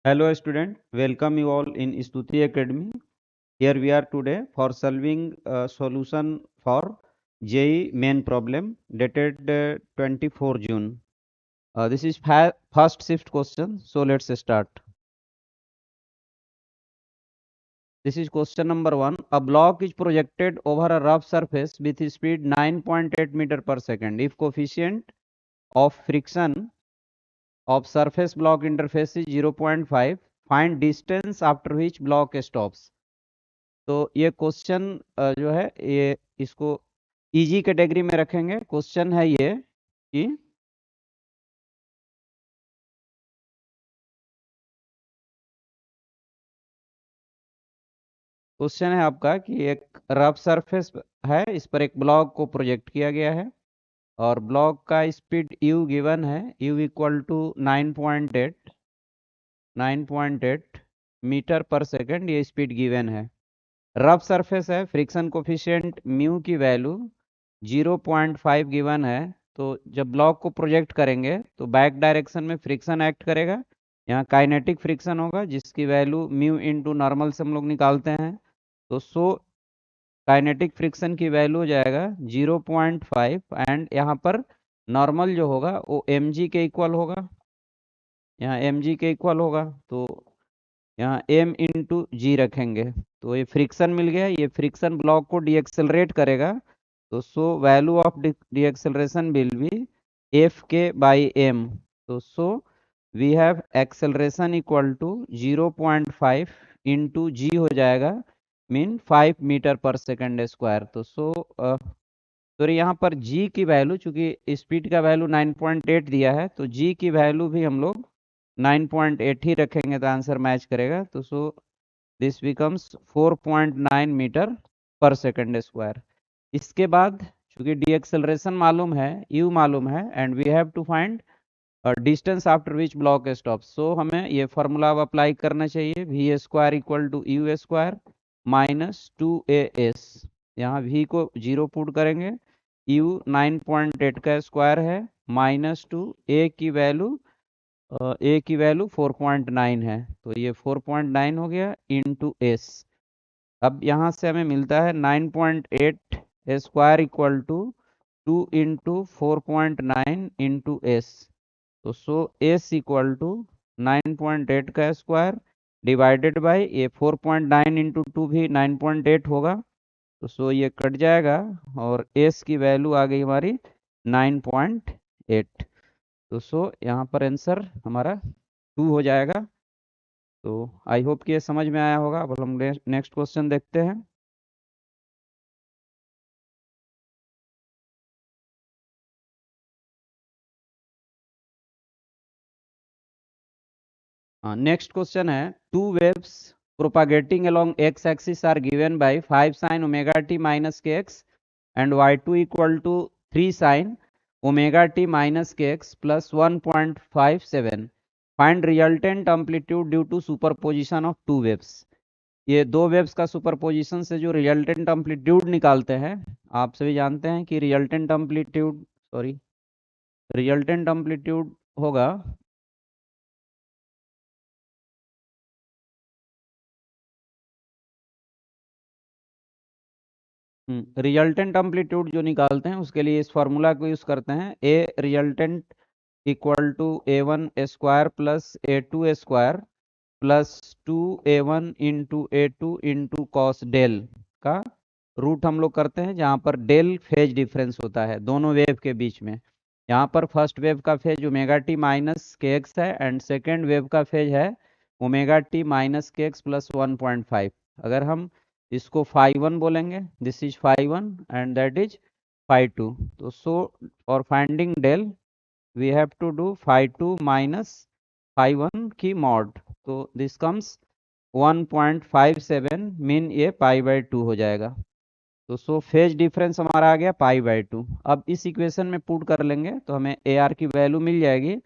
Hello student, welcome you all in Stuti Academy. Here we are today for solving a solution for JEE main problem dated 24 June. This is first shift question, so let's start. This is question number 1. A block is projected over a rough surface with speed 9.8 meter per second. If coefficient of friction of surface block interface is 0.5, find distance after which block stops. तो ये question जो है ये इसको easy category में रखेंगे। Question है ये कि क्वेश्चन है आपका कि एक रफ सरफेस है, इस पर एक ब्लॉक को प्रोजेक्ट किया गया है और ब्लॉक का स्पीड u गिवन है, u इक्वल टू 9.8 मीटर पर सेकंड, ये स्पीड गिवन है। रफ सरफेस है, फ्रिक्शन कोफिशिएंट म्यू की वैल्यू 0.5 गिवन है। तो जब ब्लॉक को प्रोजेक्ट करेंगे तो बैक डायरेक्शन में फ्रिक्शन एक्ट करेगा, यहाँ काइनेटिक फ्रिक्शन होगा जिसकी वैल्यू म्यू इंटू नॉर्मल से हम लोग निकालते हैं। तो काइनेटिक फ्रिक्शन की वैल्यू हो जाएगा 0.5 एंड यहाँ पर नॉर्मल जो होगा वो mg के इक्वल होगा, यहाँ mg के इक्वल होगा। तो यहाँ m इंटू जी रखेंगे तो ये फ्रिक्शन मिल गया। ये फ्रिक्शन ब्लॉक को डीएक्सेलरेट करेगा, तो value of deceleration will be F के बाई एम। तो we have acceleration equal to 0.5 into g हो जाएगा, मीन 5 मीटर पर सेकंड स्क्वायर। तो सॉरी यहाँ पर g की वैल्यू, चूंकि स्पीड का वैल्यू 9.8 दिया है तो g की वैल्यू भी हम लोग 9.8 ही रखेंगे तो आंसर मैच करेगा। तो दिस बिकम्स 4.9 मीटर पर सेकंड स्क्वायर। इसके बाद चूंकि डी एक्सेलरेशन मालूम है, u मालूम है and we have to find distance after which block stop, so हमें ये फॉर्मूला अप्लाई करना चाहिए। V square equal to u square minus 2as। यहाँ v को 0 पुट करेंगे, u 9.8 का स्क्वायर है माइनस 2, a की वैल्यू 4.9 है तो ये 4.9 हो गया इंटू एस। अब यहाँ से हमें मिलता है 9.8 square equal to 2 into 4.9 into S. तो एस इक्वल टू 9.8 का स्क्वायर डिवाइडेड बाय ये 4.9 इंटू 2 भी 9.8 होगा। तो ये कट जाएगा और एस की वैल्यू आ गई हमारी 9.8। तो यहाँ पर आंसर हमारा 2 हो जाएगा। तो आई होप कि ये समझ में आया होगा। अब हम नेक्स्ट क्वेश्चन देखते हैं। नेक्स्ट क्वेश्चन है, two waves propagating along x axis are given by 5 sin omega t minus kx and y2 equal to 3 sin omega t minus kx plus 1.57. Find resultant amplitude due to superposition of two waves. ये दो waves का superposition से जो resultant amplitude निकालते हैं, आप सभी जानते हैं कि रिजल्टेंट एम्पलीट्यूड होगा रिजल्टेंट एम्पलीट्यूड जो निकालते हैं उसके लिए इस फॉर्मूला को यूज करते हैं। A resultant equal to a1 square plus a2 square plus 2a1 into a2 into cos del का रूट हम लोग करते हैं, जहाँ पर डेल फेज डिफरेंस होता है दोनों वेव के बीच में। यहाँ पर फर्स्ट वेव का phase omega T minus K X है एंड सेकेंड वेव का फेज है omega T minus K X plus 1.5। अगर हम इसको फाई वन बोलेंगे, this is phi one and that is phi two. तो और finding del we have to do phi two minus phi one की mod. तो दिस कम्स 1.57, मीन ये pi by 2 हो जाएगा। तो फेज डिफरेंस हमारा आ गया पाई बाई 2। अब इस इक्वेशन में पुट कर लेंगे तो हमें ए आर की वैल्यू मिल जाएगी।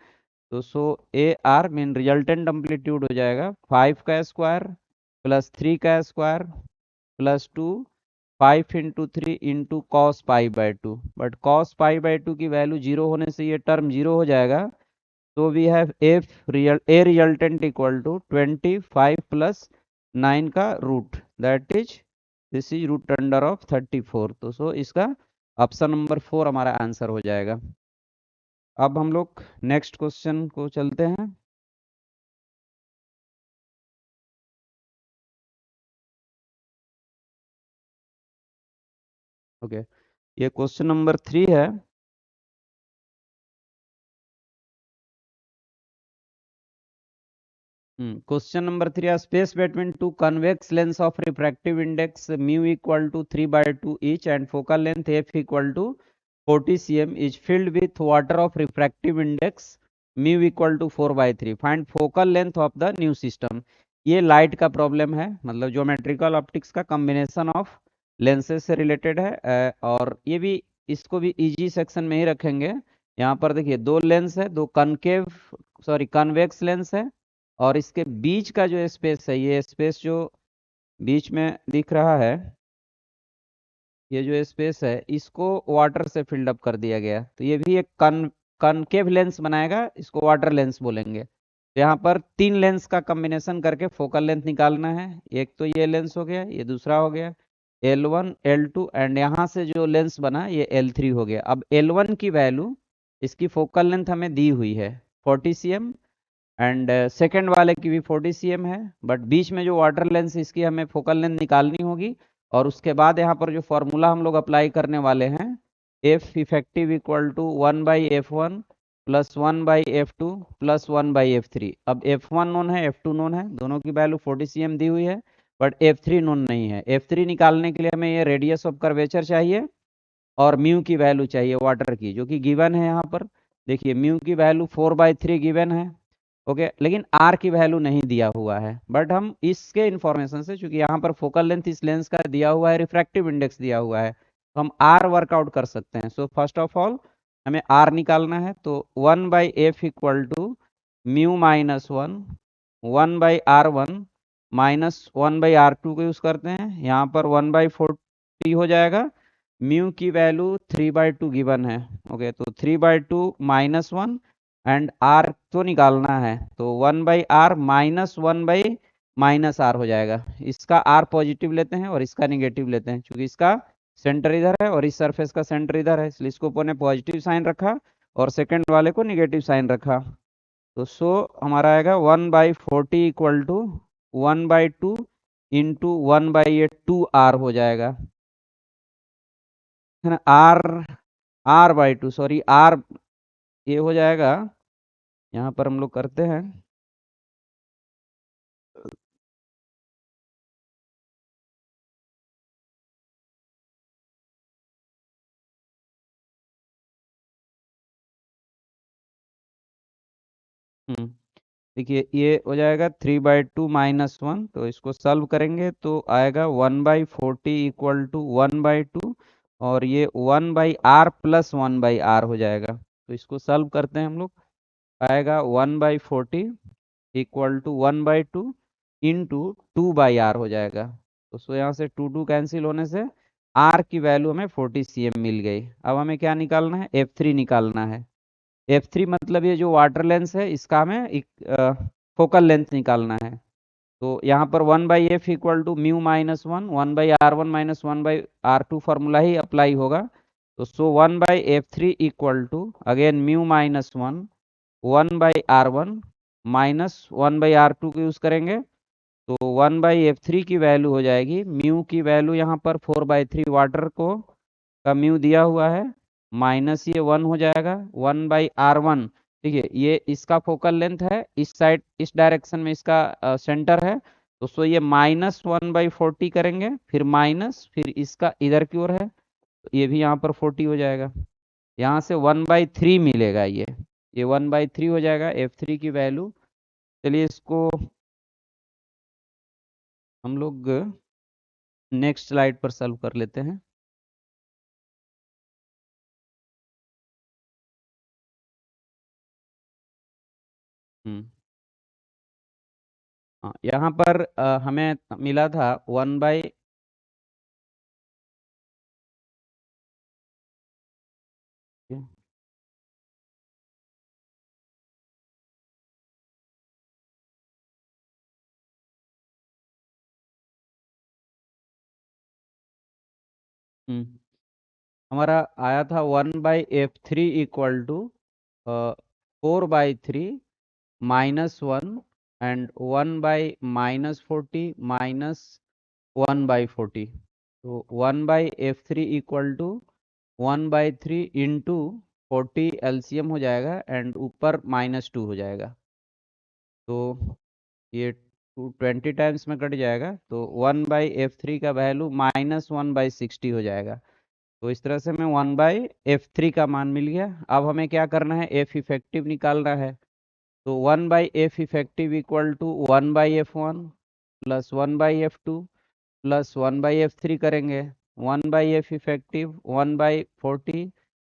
तो A R mean resultant amplitude हो जाएगा 5 का स्क्वायर प्लस 3 का square plus 2 5 into 3 into cos pi by 2। But cos pi by 2 की वैल्यू 0 होने से ये टर्म 0 हो जाएगा। So we have f real a resultant equal to 25 plus 9 का root, that is this is root under of 34। तो सो इसका option number 4 हमारा आंसर हो जाएगा। अब हम लोग नेक्स्ट क्वेश्चन को चलते हैं। ओके, ये क्वेश्चन नंबर 3 है। Question number 3, a space between two convex lens of refractive index mu equal to 3/2 each and focal length f equal to 40 cm is filled with water of refractive index mu equal to 4/3. Find focal length of the new system. ये light का problem है, मतलब geometrical optics का combination of lenses से related है। और ये भी, इसको भी इजी सेक्शन में ही रखेंगे। यहाँ पर देखिए दो लेंस है, दो कनकेव सॉरी कन्वेक्स लेंस है, और इसके बीच का जो स्पेस है, ये स्पेस जो बीच में दिख रहा है, ये जो स्पेस है इसको वाटर से फिल्ड अप कर दिया गया। तो ये भी एक कनकेव लेंस बनाएगा, इसको वाटर लेंस बोलेंगे। तो यहाँ पर तीन लेंस का कॉम्बिनेशन करके फोकल लेंथ निकालना है। एक तो ये लेंस हो गया, ये दूसरा हो गया L1 L2, एंड यहाँ से जो लेंस बना ये L3 हो गया। अब L1 की वैल्यू, इसकी फोकल लेंथ हमें दी हुई है 40 cm, एंड सेकेंड वाले की भी 40 cm है, बट बीच में जो वाटर लेंस इसकी हमें फोकल लेंथ निकालनी होगी। और उसके बाद यहाँ पर जो फॉर्मूला हम लोग अप्लाई करने वाले हैं, F effective equal to 1/f1 plus 1/f2 plus 1/f3। अब f1 नोन है, f2 नोन है, दोनों की वैल्यू 40 cm दी हुई है, बट f3 नोन नहीं है। f3 निकालने के लिए हमें ये रेडियस ऑफ कर्वेचर चाहिए और म्यू की वैल्यू चाहिए वाटर की, जो कि गिवन है यहाँ पर। देखिए म्यू की वैल्यू 4/3 गिवन है, ओके, लेकिन आर की वैल्यू नहीं दिया हुआ है। बट हम इसके इंफॉर्मेशन से, चूंकि यहाँ पर फोकल लेंथ इस लेंस का दिया हुआ है, रिफ्रैक्टिव इंडेक्स दिया हुआ है, तो हम आर वर्कआउट कर सकते हैं। सो फर्स्ट ऑफ ऑल हमें आर निकालना है। तो 1/f equal to mu minus 1/r1 minus 1/r2 को यूज करते हैं। यहाँ पर 1/40 हो जाएगा। म्यू की वैल्यू 3/2 गिवन है, ओके, तो 3/2 माइनस 1, एंड आर तो निकालना है, तो 1/r माइनस 1/-r हो जाएगा। इसका आर पॉजिटिव लेते हैं और इसका निगेटिव लेते हैं, क्योंकि इसका सेंटर इधर है और इस सरफेस का सेंटर इधर है, इसलिए इसको ऊपर ने पॉजिटिव साइन रखा और सेकंड वाले को निगेटिव साइन रखा। तो सो हमारा आएगा 1/40 इक्वल टू 1/2 इंटू 1/2 r हो जाएगा, है ना। r/2 सॉरी r, ये हो जाएगा। यहाँ पर हम लोग करते हैं, देखिए ये हो जाएगा 3/2 माइनस 1, तो इसको सॉल्व करेंगे तो आएगा 1/40 इक्वल टू 1/2, और ये 1/r प्लस 1/r हो जाएगा। तो इसको सॉल्व करते हैं हम लोग, आएगा 1/40 इक्वल टू 1/2 इंटू 2/r हो जाएगा। तो सो यहाँ से 2 कैंसिल होने से r की वैल्यू हमें 40 cm मिल गई। अब हमें क्या निकालना है, f3 निकालना है। f3 मतलब ये जो वाटर लेंस है इसका हमें एक फोकल लेंथ निकालना है। तो यहाँ पर 1/f equal to mu minus 1/r1 minus 1/r2 formula ही अप्लाई होगा। तो so 1/f3 equal to again mu minus 1/r1 minus 1/r2 को यूज करेंगे। तो 1/f3 की वैल्यू हो जाएगी, म्यू की वैल्यू यहाँ पर 4/3 वाटर को का म्यू दिया हुआ है, माइनस ये 1 हो जाएगा 1/r1। देखिए ये इसका फोकल लेंथ है, इस साइड इस डायरेक्शन में इसका सेंटर है, तो सो ये -1/40 करेंगे, फिर माइनस, फिर इसका इधर की ओर है, तो ये भी यहाँ पर 40 हो जाएगा। यहाँ से 1/3 मिलेगा, ये 1/3 हो जाएगा f3 की वैल्यू। चलिए इसको हम लोग नेक्स्ट स्लाइड पर सॉल्व कर लेते हैं। हम्म हाँ, यहाँ पर हमें मिला था 1/, हमारा आया था 1/f3 इक्वल टू 4/3 -1 एंड 1/-40 -1/40। तो 1/f3 equal to 1/3 into 40 LCM हो जाएगा एंड ऊपर -2 हो जाएगा। तो ये 20 टाइम्स में कट जाएगा, तो 1/f3 का वैल्यू -1/60 हो जाएगा। तो इस तरह से हमें 1/f3 का मान मिल गया। अब हमें क्या करना है, एफ इफेक्टिव निकालना है। तो 1/f effective equal to 1/f1 plus 1/f2 plus 1/f3 करेंगे। 1/f इफेक्टिव 1/40,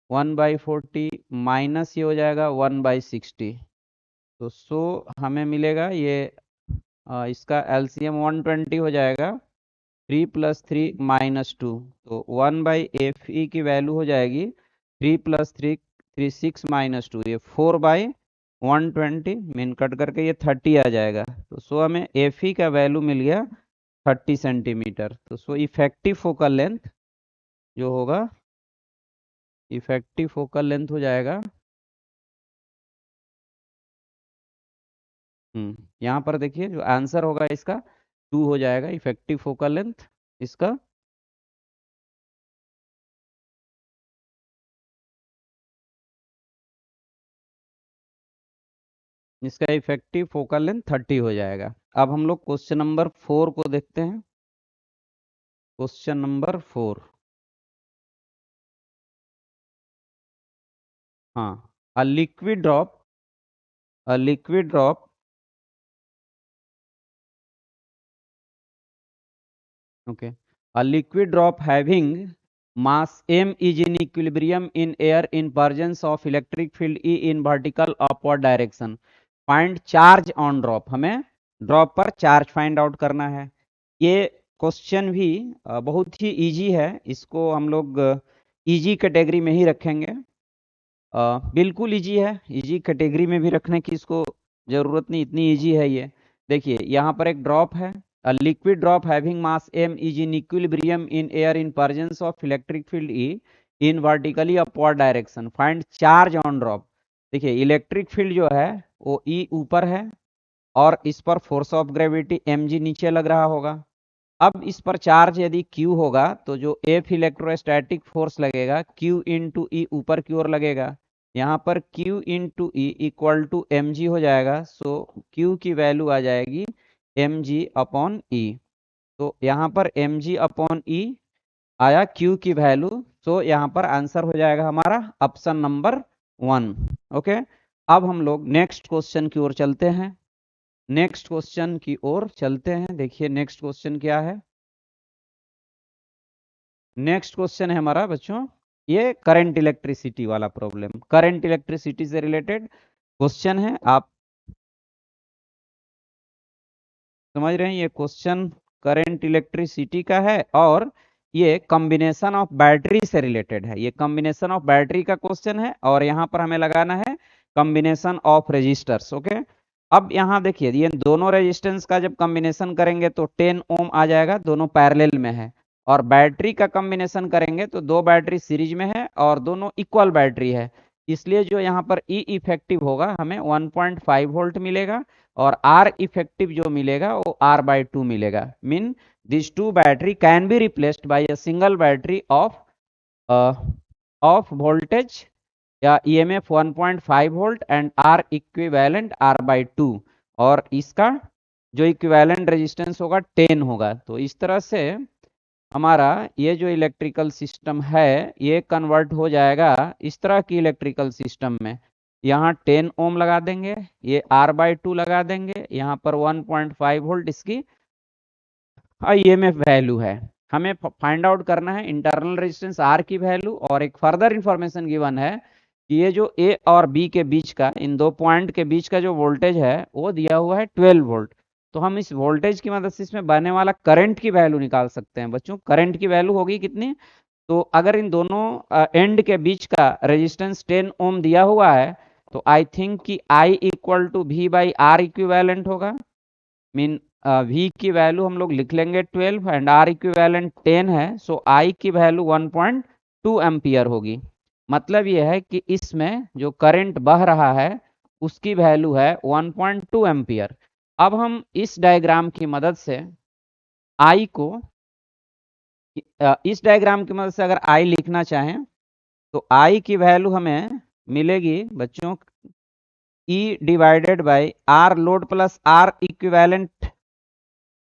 1/40 माइनस ये हो जाएगा 1/60। तो हमें मिलेगा ये इसका एलसीएम 120 हो जाएगा। 3 + 3 -2, तो 1/fe की वैल्यू हो जाएगी 3 + 3 36 -2, ये 4/120 मीन कट करके ये 30 आ जाएगा। तो हमें fe का वैल्यू मिल गया 30 सेंटीमीटर। तो इफेक्टिव फोकल लेंथ जो होगा, इफेक्टिव फोकल लेंथ हो जाएगा यहाँ पर देखिए जो आंसर होगा इसका 2 हो जाएगा इफेक्टिव फोकल लेंथ इसका। इसका इफेक्टिव फोकल लेंथ 30 हो जाएगा। अब हम लोग क्वेश्चन नंबर 4 को देखते हैं। क्वेश्चन नंबर 4, हाँ, a liquid drop, a liquid drop, okay, a liquid drop having mass m is in equilibrium in air in presence of electric field E in vertical upward direction. Find charge on drop, हमें drop पर charge find out करना है। ये question भी बहुत ही easy है, इसको हम लोग इजी कैटेगरी में ही रखेंगे। बिल्कुल इजी है, इजी कैटेगरी में भी रखने की इसको जरूरत नहीं, इतनी इजी है ये। देखिए यहाँ पर एक ड्रॉप है, a liquid drop having mass m is in equilibrium in air in presence of electric field E in vertically upward direction. Find charge on drop। देखिए इलेक्ट्रिक फील्ड जो है वो E ऊपर है और इस पर फोर्स ऑफ ग्रेविटी mg नीचे लग रहा होगा। अब इस पर चार्ज यदि Q होगा तो जो F इलेक्ट्रोस्टैटिक फोर्स लगेगा Q इंटू ई ऊपर की ओर लगेगा। यहाँ पर Q into E equal to mg हो जाएगा। सो Q की वैल्यू आ जाएगी mg/e। तो यहाँ पर mg/e आया Q की वैल्यू। तो यहाँ पर आंसर हो जाएगा हमारा ऑप्शन नंबर 1। ओके, अब हम लोग नेक्स्ट क्वेश्चन की ओर चलते हैं। नेक्स्ट क्वेश्चन की ओर चलते हैं। देखिए नेक्स्ट क्वेश्चन क्या है। नेक्स्ट क्वेश्चन है हमारा बच्चों, ये करंट इलेक्ट्रिसिटी वाला प्रॉब्लम, करंट इलेक्ट्रिसिटी से रिलेटेड क्वेश्चन है। आप समझ रहे हैं, ये क्वेश्चन करंट इलेक्ट्रिसिटी का है और ये कॉम्बिनेशन ऑफ बैटरी से रिलेटेड है। ये कॉम्बिनेशन ऑफ बैटरी का क्वेश्चन है और यहाँ पर हमें लगाना है कॉम्बिनेशन ऑफ रेजिस्टर्स। ओके, अब यहाँ देखिए ये दोनों रेजिस्टेंस का जब कॉम्बिनेशन करेंगे तो 10 ओम आ जाएगा, दोनों पैरेलल में है। और बैटरी का कॉम्बिनेशन करेंगे तो दो बैटरी सीरीज में है और दोनों इक्वल बैटरी है, इसलिए जो यहाँ पर ई इफेक्टिव होगा हमें 1.5 वोल्ट मिलेगा और आर इफेक्टिव जो मिलेगा वो R/2 मिलेगा। Mean this two battery can be replaced by a single battery of voltage या EMF 1.5 volt and R equivalent R/2, और इसका जो इक्विवेलेंट रेजिस्टेंस होगा 10 होगा। तो इस तरह से हमारा ये जो इलेक्ट्रिकल सिस्टम है ये कन्वर्ट हो जाएगा इस तरह की इलेक्ट्रिकल सिस्टम में। यहाँ 10 ओम लगा देंगे, ये R/2 लगा देंगे, यहाँ पर 1.5 वोल्ट इसकी EMF वैल्यू है। हमें फाइंड आउट करना है इंटरनल रेजिस्टेंस R की वैल्यू, और एक फर्दर इंफॉर्मेशन गिवन है कि ये जो A और B के बीच का, इन दो पॉइंट के बीच का जो वोल्टेज है वो दिया हुआ है 12 वोल्ट। तो हम इस वोल्टेज की मदद से इसमें बहने वाला करंट की वैल्यू निकाल सकते हैं। बच्चों करंट की वैल्यू होगी कितनी, तो अगर इन दोनों एंड के बीच का रेजिस्टेंस 10 ओम दिया हुआ है तो आई थिंक कि I = V/R इक्विवेलेंट होगा। मीन V की वैल्यू हम लोग लिख लेंगे 12 एंड R इक्विवेलेंट 10 है, सो I की वैल्यू 1.2 एम्पियर होगी। मतलब यह है कि इसमें जो करंट बह रहा है उसकी वैल्यू है 1.2 एम्पियर। अब हम इस डायग्राम की मदद से I को इस डायग्राम की मदद से अगर I लिखना चाहें तो I की वैल्यू हमें मिलेगी बच्चों E divided by R load plus R equivalent,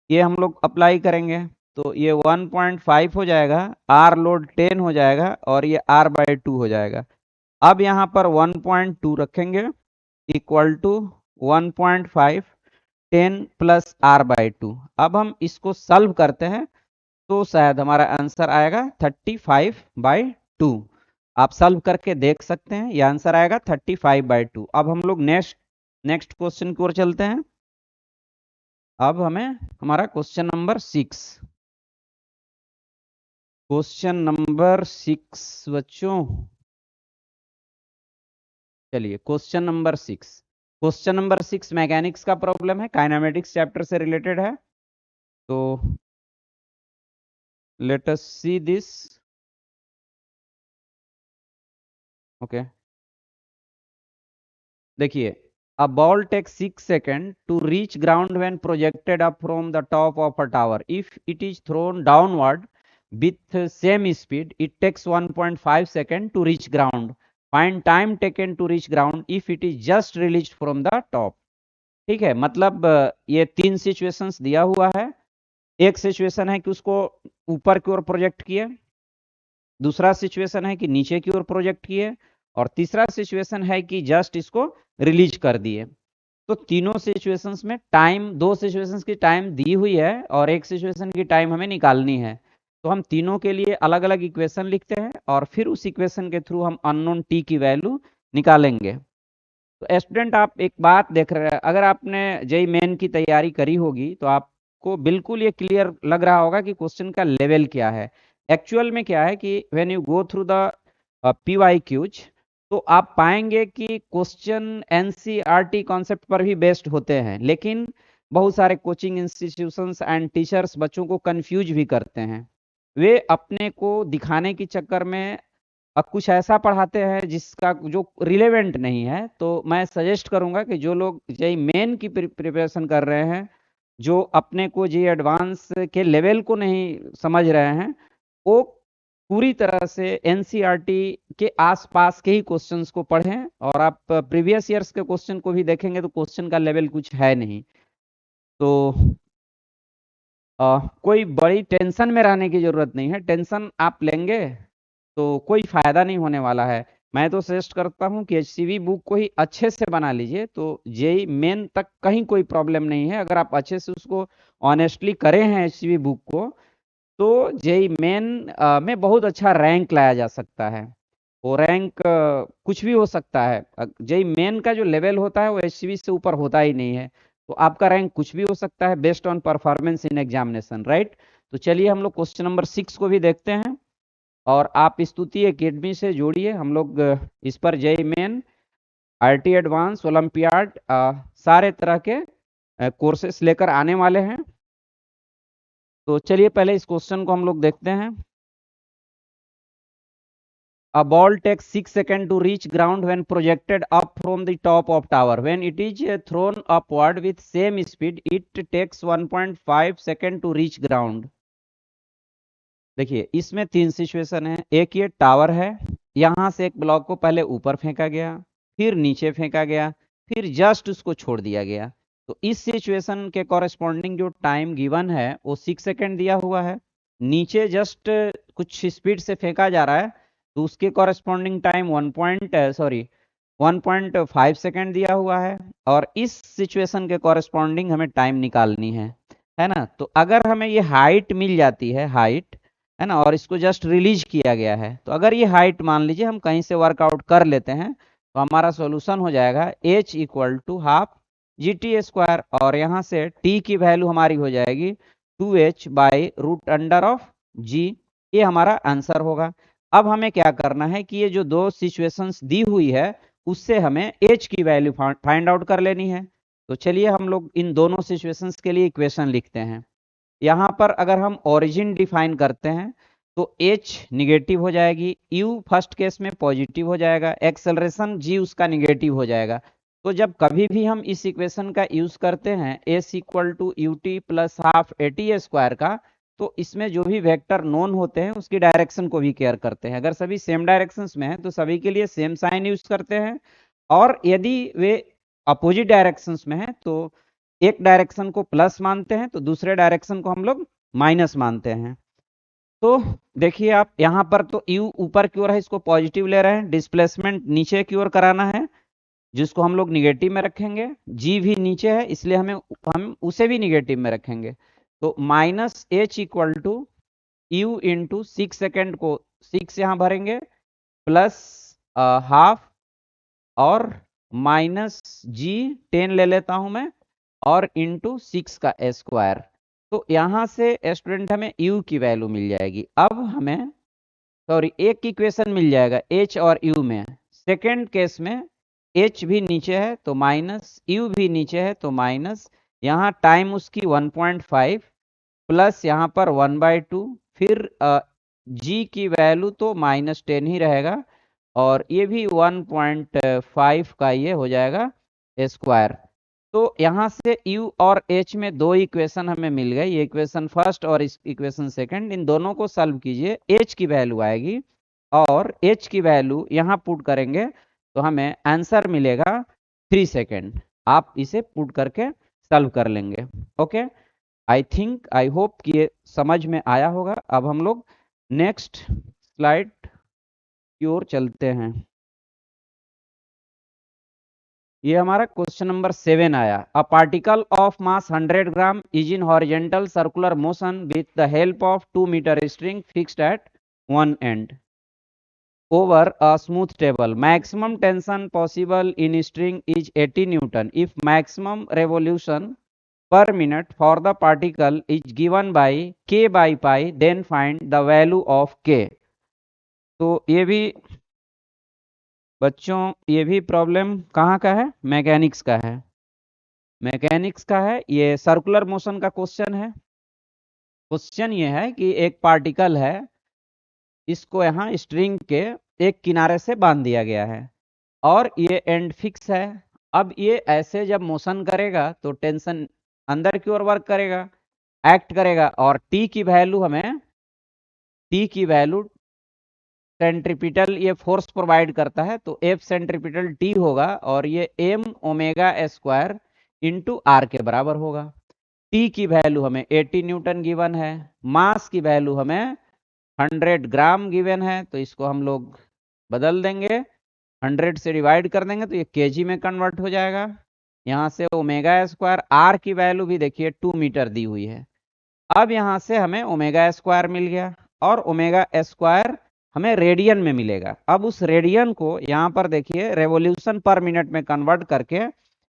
ये हम लोग अप्लाई करेंगे तो ये 1.5 हो जाएगा, R लोड 10 हो जाएगा और ये R/2 हो जाएगा। अब यहाँ पर 1.2 रखेंगे इक्वल टू 1.5 10 प्लस R/2। अब हम इसको सॉल्व करते हैं तो शायद हमारा आंसर आएगा 35/2। आप सॉल्व करके देख सकते हैं, ये आंसर आएगा 35/2। अब हम लोग नेक्स्ट क्वेश्चन की ओर चलते हैं। अब हमें हमारा क्वेश्चन नंबर 6 बच्चों, चलिए क्वेश्चन नंबर 6 मैकेनिक्स का प्रॉब्लम है, काइनेमेटिक्स चैप्टर से रिलेटेड है। तो let us see this. Okay, देखिए, a ball takes 6 seconds to reach ground when projected up from the top of a tower. If it is thrown downward with same speed, it takes 1.5 seconds to reach ground. Find time taken to reach ground if it is just released from the top. ठीक है, मतलब ये 3 situations दिया हुआ है। एक situation है कि उसको ऊपर की ओर प्रोजेक्ट किए, दूसरा सिचुएशन है कि नीचे की ओर प्रोजेक्ट किए, और तीसरा सिचुएशन है कि जस्ट इसको रिलीज कर दिए। तो तीनों सिचुएशंस में टाइम, दो सिचुएशंस की टाइम दी हुई है और एक सिचुएशन की टाइम हमें निकालनी है। तो हम तीनों के लिए अलग अलग इक्वेशन लिखते हैं और फिर उस इक्वेशन के थ्रू हम अननोन टी की वैल्यू निकालेंगे। तो स्टूडेंट, आप एक बात देख रहे हैं, अगर आपने जेई मेन की तैयारी करी होगी तो आपको बिल्कुल ये क्लियर लग रहा होगा कि क्वेश्चन का लेवल क्या है। एक्चुअल में क्या है कि when you go through the PYQs तो आप पाएंगे कि क्वेश्चन NCERT कॉन्सेप्ट पर भी बेस्ड होते हैं, लेकिन बहुत सारे कोचिंग इंस्टीट्यूशंस एंड टीचर्स बच्चों को कंफ्यूज भी करते हैं। वे अपने को दिखाने के चक्कर में कुछ ऐसा पढ़ाते हैं जिसका जो रिलेवेंट नहीं है। तो मैं सजेस्ट करूंगा कि जो लोग जेई मेन की प्रिपरेशन कर रहे हैं, जो अपने को जेई एडवांस के लेवल को नहीं समझ रहे हैं, वो पूरी तरह से एनसीईआरटी के आसपास के ही क्वेश्चंस को पढ़ें। और आप प्रीवियस ईयर्स के क्वेश्चन को भी देखेंगे तो क्वेश्चन का लेवल कुछ है नहीं। तो कोई बड़ी टेंशन में रहने की जरूरत नहीं है। टेंशन आप लेंगे तो कोई फायदा नहीं होने वाला है। मैं तो सजेस्ट करता हूं कि HCV बुक को ही अच्छे से बना लीजिए, तो जेई मेन तक कहीं कोई प्रॉब्लम नहीं है। अगर आप अच्छे से उसको ऑनेस्टली करे हैं HCV बुक को, तो जेई मेन में बहुत अच्छा रैंक लाया जा सकता है। वो रैंक कुछ भी हो सकता है। जेई मेन का जो लेवल होता है वो HCV से ऊपर होता ही नहीं है। तो आपका रैंक कुछ भी हो सकता है based on performance in examination, right. तो चलिए हम लोग क्वेश्चन नंबर 6 को भी देखते हैं, और आप स्तुति एकेडमी से जोड़िए। हम लोग इस पर JEE main, RT advance, olympiad, सारे तरह के कोर्सेस लेकर आने वाले हैं। तो चलिए पहले इस क्वेश्चन को हम लोग देखते हैं। A ball takes 6 seconds to reach ground when projected up from the top of tower. When it is thrown upward with same speed, it takes 1.5 seconds to reach ground. देखिए, इसमें 3 सिचुएशन है। एक ये टावर है, यहां से एक block को पहले ऊपर फेंका गया, फिर नीचे फेंका गया, फिर जस्ट उसको छोड़ दिया गया। तो इस सिचुएशन के कॉरेस्पॉन्डिंग जो टाइम गिवन है वो 6 सेकेंड दिया हुआ है। नीचे जस्ट कुछ स्पीड से फेंका जा रहा है, तो उसके कॉरेस्पॉन्डिंग टाइम 1.5 सेकेंड दिया हुआ है। और इस सिचुएशन के कॉरेस्पॉन्डिंग हमें टाइम निकालनी है ना। तो अगर हमें ये हाइट मिल जाती है, हाइट है ना, और इसको जस्ट रिलीज किया गया है, तो अगर ये हाइट मान लीजिए हम कहीं से वर्कआउट कर लेते हैं, तो हमारा सॉल्यूशन हो जाएगा h equal to half GT²। और यहाँ से t की वैल्यू हमारी हो जाएगी 2h by root under of g। ये हमारा आंसर होगा। अब हमें क्या करना है कि ये जो दो सिचुएशंस दी हुई है उससे हमें h की वैल्यू फाइंड आउट कर लेनी है। तो चलिए हम लोग इन दोनों सिचुएशंस के लिए इक्वेशन लिखते हैं। यहाँ पर अगर हम ओरिजिन डिफाइन करते हैं तो h निगेटिव हो जाएगी, u फर्स्ट केस में पॉजिटिव हो जाएगा, एक्सेलरेशन g उसका निगेटिव हो जाएगा। तो जब कभी भी हम इस इक्वेशन का यूज करते हैं s equal to U T plus half A T square का, तो इसमें जो भी वेक्टर नोन होते हैं उसकी डायरेक्शन को भी केयर करते हैं। अगर सभी सेम डायरेक्शंस में है तो सभी के लिए सेम साइन यूज करते हैं, और यदि वे अपोजिट डायरेक्शंस में है तो एक डायरेक्शन को प्लस मानते हैं तो दूसरे डायरेक्शन को हम लोग माइनस मानते हैं। तो देखिए आप यहाँ पर तो u ऊपर की ओर है, इसको पॉजिटिव ले रहे हैं, डिस्प्लेसमेंट नीचे की ओर कराना है जिसको हम लोग निगेटिव में रखेंगे, g भी नीचे है इसलिए हम उसे भी निगेटिव में रखेंगे। तो minus H equal to U into 6 second को 6 यहाँ भरेंगे, प्लस हाफ और माइनस जी 10 ले लेता हूं मैं, और इंटू 6 का स्क्वायर। तो यहां से स्टूडेंट हमें u की वैल्यू मिल जाएगी। अब हमें सॉरी एक इक्वेशन मिल जाएगा h और u में। सेकेंड केस में h भी नीचे है तो माइनस, u भी नीचे है तो माइनस, यहाँ टाइम उसकी 1.5 प्लस यहाँ पर 1/2, फिर g की वैल्यू तो -10 ही रहेगा, और ये भी 1.5 का ये हो जाएगा स्क्वायर। तो यहाँ से u और h में दो इक्वेशन हमें मिल गई, ये इक्वेशन फर्स्ट और इस इक्वेशन सेकंड, इन दोनों को सॉल्व कीजिए, h की वैल्यू आएगी और h की वैल्यू यहाँ पुट करेंगे तो हमें आंसर मिलेगा 3 सेकेंड। आप इसे पुट करके सॉल्व कर लेंगे। ओके, आई होप कि ये समझ में आया होगा। अब हम लोग नेक्स्ट स्लाइड की ओर चलते हैं। ये हमारा क्वेश्चन नंबर 7 आया। A particle of mass 100 gram is in horizontal circular motion with the help of 2 metre string fixed at one end over a smooth table. Maximum tension possible in string is 80 Newton. If maximum revolution per minute for the particle is given by k by pi, then find the value of k. तो ये भी बच्चों, ये भी problem कहाँ का है? Mechanics का है। मैकेनिक्स का है, ये सर्कुलर मोशन का क्वेश्चन है। क्वेश्चन ये है कि एक पार्टिकल है, इसको यहाँ स्ट्रिंग के एक किनारे से बांध दिया गया है और ये एंड फिक्स है। अब ये ऐसे जब मोशन करेगा तो टेंशन अंदर की ओर वर्क करेगा, एक्ट करेगा, और टी की वैल्यू सेंट्रीपिटल ये फोर्स प्रोवाइड करता है, तो एफ सेंट्रीपिटल टी होगा और ये M omega square into R के बराबर होगा। टी की वैल्यू हमें 80 न्यूटन गिवन है, मास की वैल्यू हमें 100 ग्राम गिवन है, तो इसको हम लोग बदल देंगे, 100 से डिवाइड कर देंगे तो ये केजी में कन्वर्ट हो जाएगा। यहाँ से ओमेगा स्क्वायर, आर की वैल्यू भी देखिए 2 मीटर दी हुई है। अब यहाँ से हमें ओमेगा स्क्वायर मिल गया और ओमेगा स्क्वायर हमें रेडियन में मिलेगा। अब उस रेडियन को यहाँ पर देखिए रेवोल्यूशन पर मिनट में कन्वर्ट करके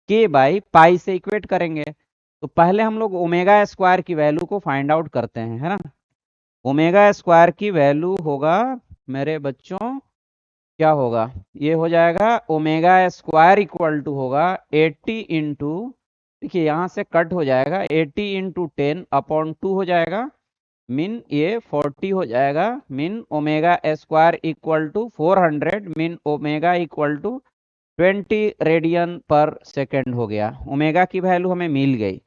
के बाई पाई से इक्वेट करेंगे। तो पहले हम लोग ओमेगा स्क्वायर की वैल्यू को फाइंड आउट करते हैं, है ना। ओमेगा स्क्वायर की वैल्यू होगा मेरे बच्चों, क्या होगा, ये हो जाएगा ओमेगा स्क्वायर इक्वल टू होगा 80 इंटू, देखिए यहाँ से कट हो जाएगा, 80 इंटू 10 अपॉन 2 हो जाएगा, मिन ये 40 हो जाएगा, मिन ओमेगा स्क्वायर इक्वल टू 400, मिन ओमेगा इक्वल टू 20 रेडियन पर सेकेंड हो गया। ओमेगा की वैल्यू हमें मिल गई,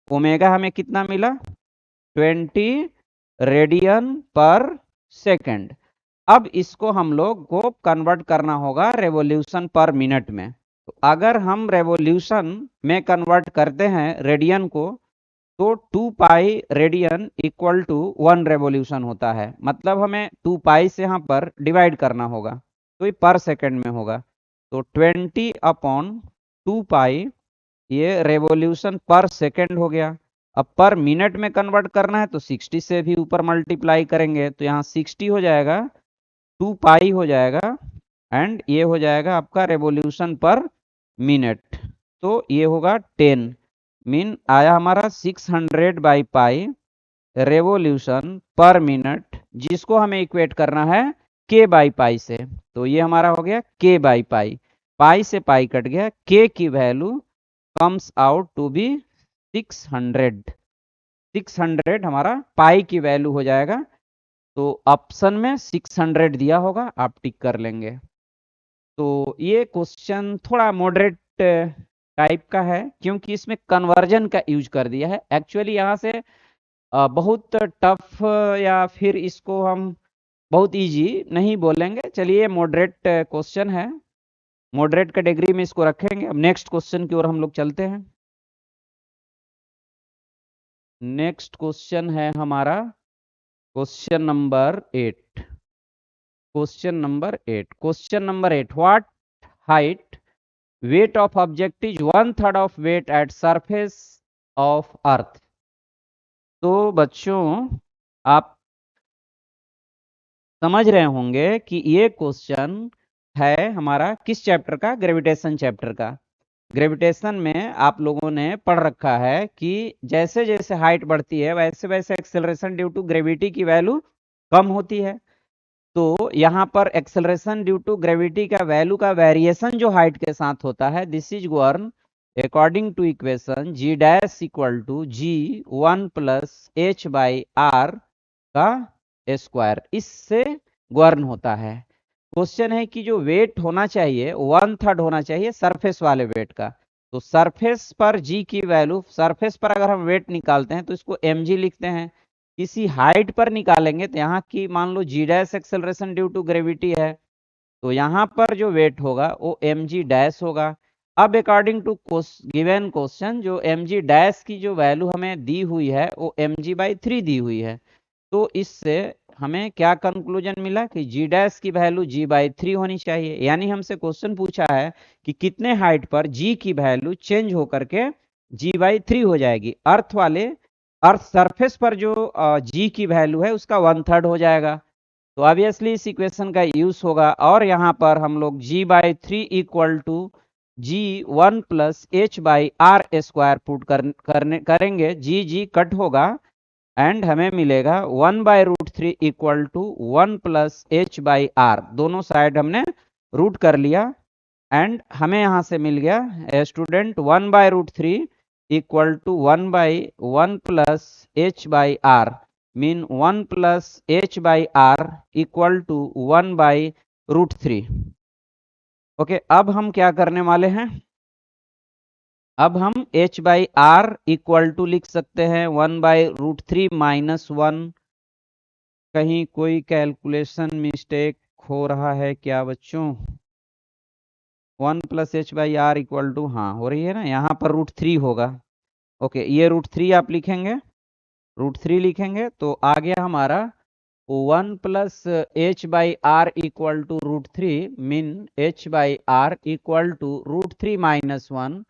ओमेगा हमें कितना मिला, 20 रेडियन पर सेकेंड। अब इसको हम लोग को कन्वर्ट करना होगा रेवोल्यूशन पर मिनट में। तो अगर हम रेवोल्यूशन में कन्वर्ट करते हैं रेडियन को, तो 2 pi radian equal to 1 revolution होता है, मतलब हमें 2 पाई से यहाँ पर डिवाइड करना होगा, तो ये पर सेकेंड में होगा। तो 20 अपॉन 2 पाई ये रेवोल्यूशन पर सेकेंड हो गया। अब पर मिनट में कन्वर्ट करना है तो 60 से भी ऊपर मल्टीप्लाई करेंगे, तो यहाँ 60 हो जाएगा, 2 पाई हो जाएगा, एंड ये हो जाएगा आपका रेवोल्यूशन पर मिनट, तो ये होगा 10, मीन आया हमारा 600 बाई पाई रेवोल्यूशन पर मिनट, जिसको हमें इक्वेट करना है के बाई पाई से। तो ये हमारा हो गया के बाई पाई, पाई से पाई कट गया, के की value comes out to be 600 हमारा पाई की वैल्यू हो जाएगा। तो ऑप्शन में 600 दिया होगा, आप टिक कर लेंगे। तो ये क्वेश्चन थोड़ा मॉडरेट टाइप का है, क्योंकि इसमें कन्वर्जन का यूज कर दिया है। एक्चुअली यहाँ से बहुत टफ या फिर इसको हम बहुत इजी नहीं बोलेंगे। चलिए, मॉडरेट क्वेश्चन है, मॉडरेट कैटेगरी में इसको रखेंगे। अब नेक्स्ट क्वेश्चन की ओर हम लोग चलते हैं। नेक्स्ट क्वेश्चन है हमारा question number 8। Question number 8, what height weight of object is 1/3 of weight at surface of earth। तो बच्चों, आप समझ रहे होंगे कि ये क्वेश्चन है हमारा किस चैप्टर का? ग्रेविटेशन चैप्टर का। ग्रेविटेशन में आप लोगों ने पढ़ रखा है कि जैसे जैसे हाइट बढ़ती है वैसे वैसे एक्सेलरेशन ड्यू टू ग्रेविटी की वैल्यू कम होती है। तो यहाँ पर एक्सेलरेशन ड्यू टू ग्रेविटी का वैल्यू का वेरिएशन जो हाइट के साथ होता है, this is govern according to equation G dash equal to g1 plus h by R का स्क्वायर, इससे गवर्न होता है। क्वेश्चन है कि जो वेट होना चाहिए 1/3 होना चाहिए सरफेस वाले वेट का। तो सरफेस पर g की वैल्यू, सरफेस पर अगर हम वेट निकालते हैं तो इसको mg लिखते हैं। किसी हाइट पर निकालेंगे तो यहाँ की मान लो g dash acceleration due to gravity है, तो यहाँ पर जो वेट होगा वो mg डैश होगा। अब अकॉर्डिंग टू गिवन क्वेश्चन, जो mg डैश की जो वैल्यू हमें दी हुई है वो mg/3 दी हुई है। तो इससे हमें क्या कंक्लूजन मिला कि जी डैश की वैल्यू g/3 होनी चाहिए। यानी हमसे क्वेश्चन पूछा है कि कितने हाइट पर g की वैल्यू चेंज होकर के g/3 हो जाएगी। अर्थ सरफेस पर जो g की वैल्यू है उसका 1/3 हो जाएगा। तो ऑब्वियसली इस इक्वेशन का यूज होगा, और यहाँ पर हम लोग g/3 equal to g1 plus h by R square put करेंगे। g कट होगा एंड हमें मिलेगा 1/√3 equal to 1 plus h by R. दोनों साइड हमने रूट कर लिया एंड हमें यहाँ से मिल गया student 1/√3 equal to 1/1 plus h by R, mean 1 plus h by R equal to 1/√3। Okay, अब हम क्या करने वाले हैं? अब हम h by R equal to लिख सकते हैं 1/√3 माइनस 1। कहीं कोई कैलकुलेशन मिस्टेक हो रहा है क्या बच्चों? 1 plus h by R equal to, हाँ हो रही है ना, यहाँ पर √3 होगा। ओके, ये √3 आप लिखेंगे, √3 लिखेंगे तो आ गया हमारा 1 plus h by R equal to √3, mean h by R equal to √3 minus 1।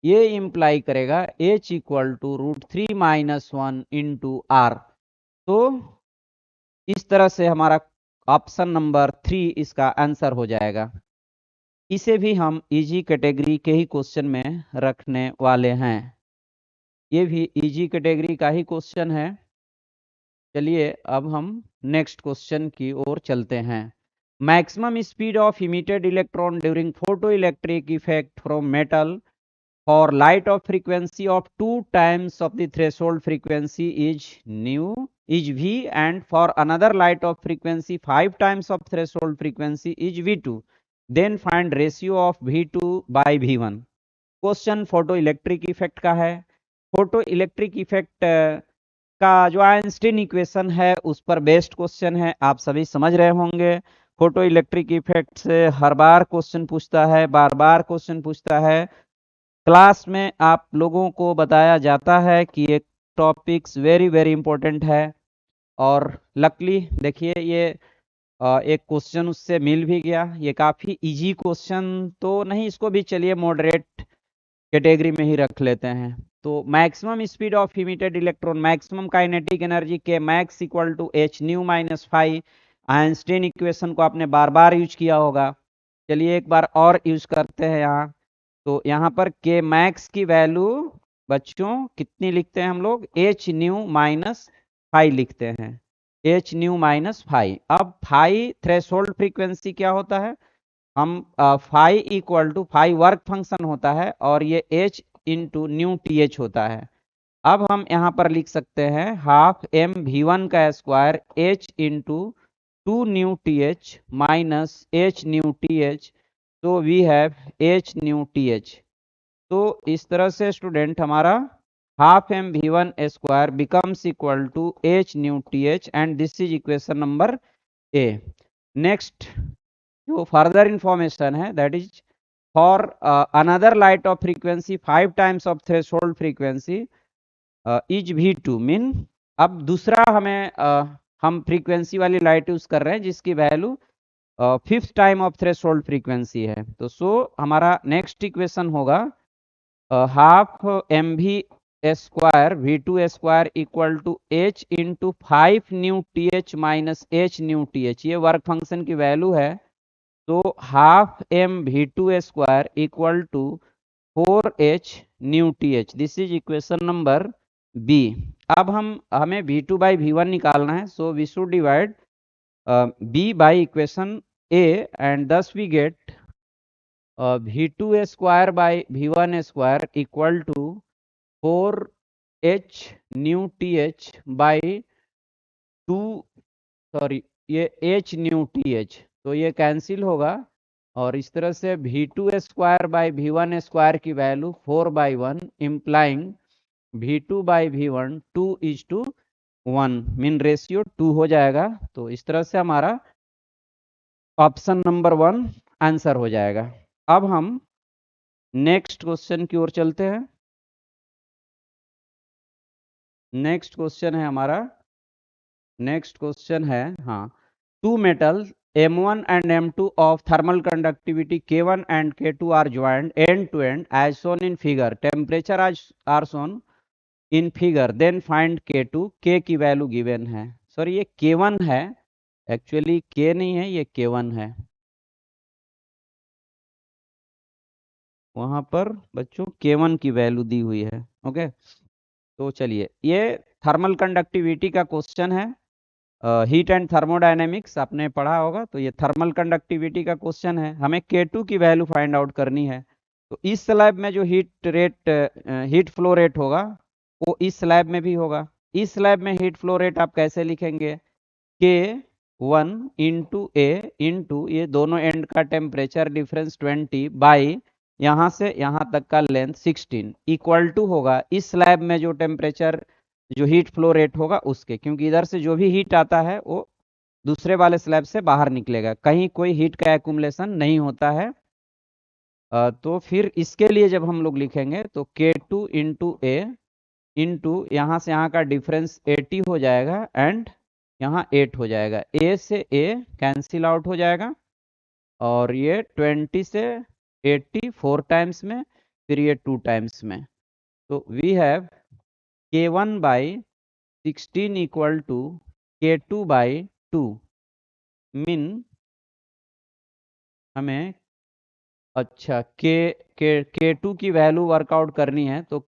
ये इंप्लाई करेगा h equal to √3 minus 1 into R. तो इस तरह से हमारा ऑप्शन नंबर 3 इसका आंसर हो जाएगा। इसे भी हम इजी कैटेगरी के ही क्वेश्चन में रखने वाले हैं। ये भी इजी कैटेगरी का ही क्वेश्चन है। चलिए, अब हम नेक्स्ट क्वेश्चन की ओर चलते हैं। Maximum speed of emitted electron during photo electric effect from metal for light of frequency of 2 times of the threshold frequency is V, and for another light of frequency 5 times of threshold frequency is V2, then find ratio of V2 by V1। Question photo electric effect का है। Photo electric effect का जो Einstein equation है उस पर based question है, आप सभी समझ रहे होंगे। फोटो इलेक्ट्रिक इफेक्ट से हर बार क्वेश्चन पूछता है, बार बार क्वेश्चन पूछता है। क्लास में आप लोगों को बताया जाता है कि ये टॉपिक्स वेरी वेरी इंपॉर्टेंट है, और लकली देखिए ये एक क्वेश्चन उससे मिल भी गया। ये काफ़ी इजी क्वेश्चन तो नहीं, इसको भी चलिए मॉडरेट कैटेगरी में ही रख लेते हैं। तो maximum speed of emitted electron, maximum kinetic energy K max equal to h nu minus 5। Einstein equation को आपने बार बार यूज किया होगा। चलिए एक बार और यूज करते हैं यहाँ। तो यहाँ पर के मैक्स की वैल्यू बच्चों कितनी लिखते हैं हम लोग? h न्यू माइनस 5 लिखते हैं, h न्यू माइनस 5। अब 5 थ्रेशोल्ड फ्रीक्वेंसी क्या होता है? हम 5 इक्वल टू 5 वर्क फंक्शन होता है, और ये h into nu T H होता है। अब हम यहाँ पर लिख सकते हैं हाफ एम वी वन का square h into two nu T H minus H nu T H, तो we have h nu T H. तो इस तरह से स्टूडेंट हमारा half M v one square becomes equal to h nu T H, and this is equation number A. Next जो further information है that is for another light of frequency 5 times of threshold frequency is V two mean, अब दूसरा हमें हम frequency वाली light use कर रहे हैं जिसकी value 5th time of threshold frequency है। तो सो हमारा नेक्स्ट इक्वेशन होगा half M V square V two square equal to H into 5 nu T H minus H nu T H, ये वर्क फंक्शन की वैल्यू है। तो half M V two square equal to 4h nu T H, this is equation number B. अब हमें v2 by v1 निकालना है, so we should divide b by equation a, and thus we get v2 square by v1 square equal to 4h nu T H by 2, sorry ये h nu T H, तो ये cancel होगा और इस तरह से v2 square by v1 square की value 4/1 implying v2 by v1 2:1 mean ratio 2 हो जाएगा। तो इस तरह से हमारा ऑप्शन नंबर 1 आंसर हो जाएगा। अब हम नेक्स्ट क्वेश्चन की ओर चलते हैं। नेक्स्ट क्वेश्चन है हमारा, नेक्स्ट क्वेश्चन है हाँ, two metal M1 and M2 of thermal conductivity K1 and K2 are joined end to end as shown in figure. Temperature are shown in figure. Then find K2. K की value given है। Sorry ये K1 है, actually K नहीं है, ये K1 है। वहां पर बच्चों K1 की वैल्यू दी हुई है। ओके, तो चलिए ये थर्मल कंडक्टिविटी का क्वेश्चन है, हीट एंड थर्मोडायनेमिक्स आपने पढ़ा होगा, तो ये थर्मल कंडक्टिविटी का क्वेश्चन है। हमें K2 की वैल्यू फाइंड आउट करनी है। तो इस स्लैब में जो हीट फ्लो रेट होगा वो इस स्लैब में भी होगा। इस स्लैब में हीट फ्लो रेट आप कैसे लिखेंगे, K1 इंटू ए इंटू ये दोनों एंड का टेम्परेचर डिफरेंस 20 बाई यहाँ से यहाँ तक का लेंथ 16 इक्वल टू होगा इस स्लैब में जो टेम्परेचर जो हीट फ्लो रेट होगा उसके, क्योंकि इधर से जो भी हीट आता है वो दूसरे वाले स्लैब से बाहर निकलेगा, कहीं कोई हीट का एक्यूमुलेशन नहीं होता है। तो फिर इसके लिए जब हम लोग लिखेंगे तो K2 इंटू ए इंटू यहाँ से यहाँ का डिफरेंस 80 हो जाएगा एंड यहाँ 8 हो जाएगा, ए से ए कैंसिल आउट हो जाएगा और ये 20 से 80 4 टाइम्स में, फिर ये 2 टाइम्स में। तो we have K1 by 16 equal to K2 by 2 mean हमें अच्छा K2 की वैल्यू वर्कआउट करनी है। तो